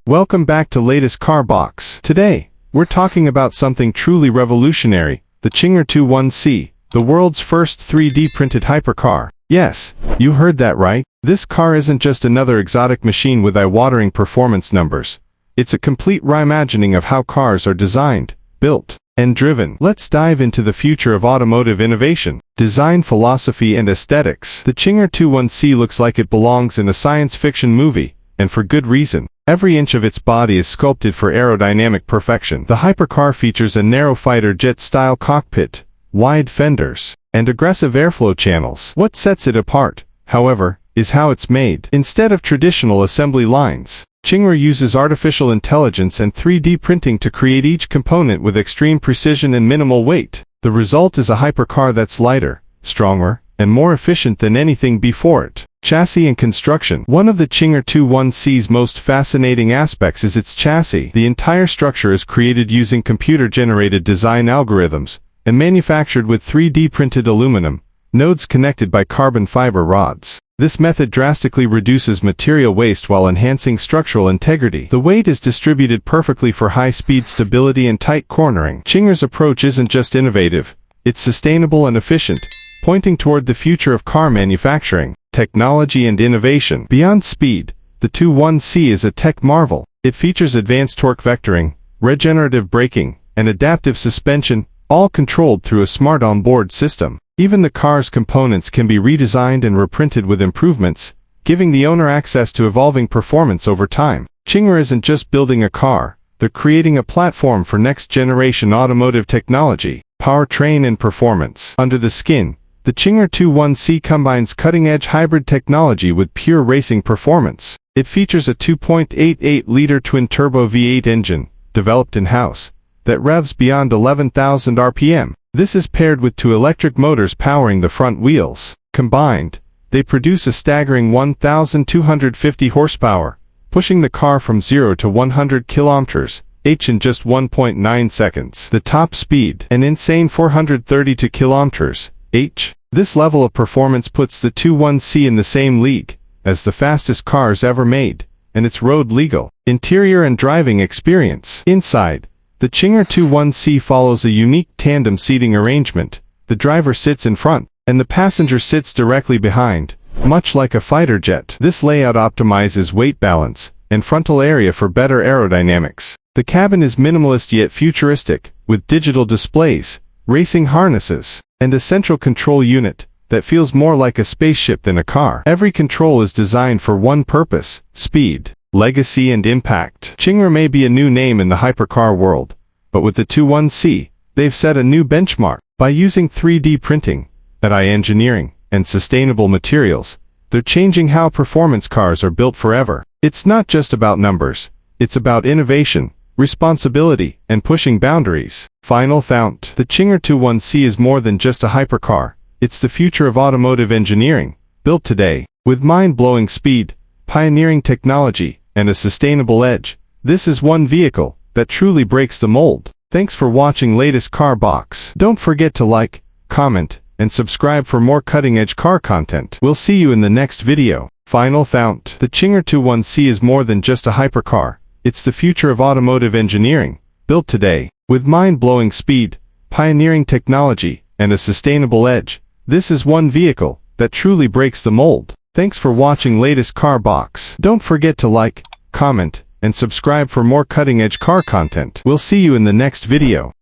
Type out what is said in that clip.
Welcome back to latest car box. Today, we're talking about something truly revolutionary, the Czinger 21C, the world's first 3D printed hypercar. Yes, you heard that right. This car isn't just another exotic machine with eye-watering performance numbers. It's a complete reimagining of how cars are designed, built, and driven. Let's dive into the future of automotive innovation, design philosophy and aesthetics. The Czinger 21C looks like it belongs in a science fiction movie, and for good reason. Every inch of its body is sculpted for aerodynamic perfection. The hypercar features a narrow fighter jet-style cockpit, wide fenders, and aggressive airflow channels. What sets it apart, however, is how it's made. Instead of traditional assembly lines, Czinger uses artificial intelligence and 3D printing to create each component with extreme precision and minimal weight. The result is a hypercar that's lighter, stronger, and more efficient than anything before it. Chassis and construction. One of the Czinger 21C's most fascinating aspects is its chassis. The entire structure is created using computer-generated design algorithms, and manufactured with 3D printed aluminum, nodes connected by carbon fiber rods. This method drastically reduces material waste while enhancing structural integrity. The weight is distributed perfectly for high-speed stability and tight cornering. Cinger's approach isn't just innovative, it's sustainable and efficient, pointing toward the future of car manufacturing, technology and innovation. Beyond speed, the 21C is a tech marvel. It features advanced torque vectoring, regenerative braking, and adaptive suspension, all controlled through a smart onboard system. Even the car's components can be redesigned and reprinted with improvements, giving the owner access to evolving performance over time. Czinger isn't just building a car, they're creating a platform for next-generation automotive technology, powertrain and performance. Under the skin, the Czinger 21C combines cutting-edge hybrid technology with pure racing performance. It features a 2.88-liter twin-turbo V8 engine, developed in-house, that revs beyond 11,000 RPM. This is paired with two electric motors powering the front wheels. Combined, they produce a staggering 1,250 horsepower, pushing the car from 0 to 100 km/h in just 1.9 seconds. The top speed, an insane 432 km/h. This level of performance puts the 21C in the same league as the fastest cars ever made, and it's road legal. Interior and driving experience. Inside, the Czinger 21C follows a unique tandem seating arrangement. The driver sits in front, and the passenger sits directly behind, much like a fighter jet. This layout optimizes weight balance and frontal area for better aerodynamics. The cabin is minimalist yet futuristic, with digital displays, racing harnesses, and a central control unit that feels more like a spaceship than a car. Every control is designed for one purpose: speed, legacy and impact. Czinger may be a new name in the hypercar world, but with the 21C, they've set a new benchmark. By using 3D printing, AI engineering, and sustainable materials, they're changing how performance cars are built forever. It's not just about numbers, it's about innovation, responsibility, and pushing boundaries. Final thought. The Czinger 21C is more than just a hypercar, it's the future of automotive engineering, built today. With mind-blowing speed, pioneering technology, and a sustainable edge, this is one vehicle that truly breaks the mold. Thanks for watching latest car box. Don't forget to like, comment, and subscribe for more cutting-edge car content. We'll see you in the next video. Final thought. The Czinger 21C is more than just a hypercar, it's the future of automotive engineering, built today. With mind-blowing speed, pioneering technology, and a sustainable edge, this is one vehicle that truly breaks the mold. Thanks for watching latest car box. Don't forget to like, comment, and subscribe for more cutting-edge car content. We'll see you in the next video.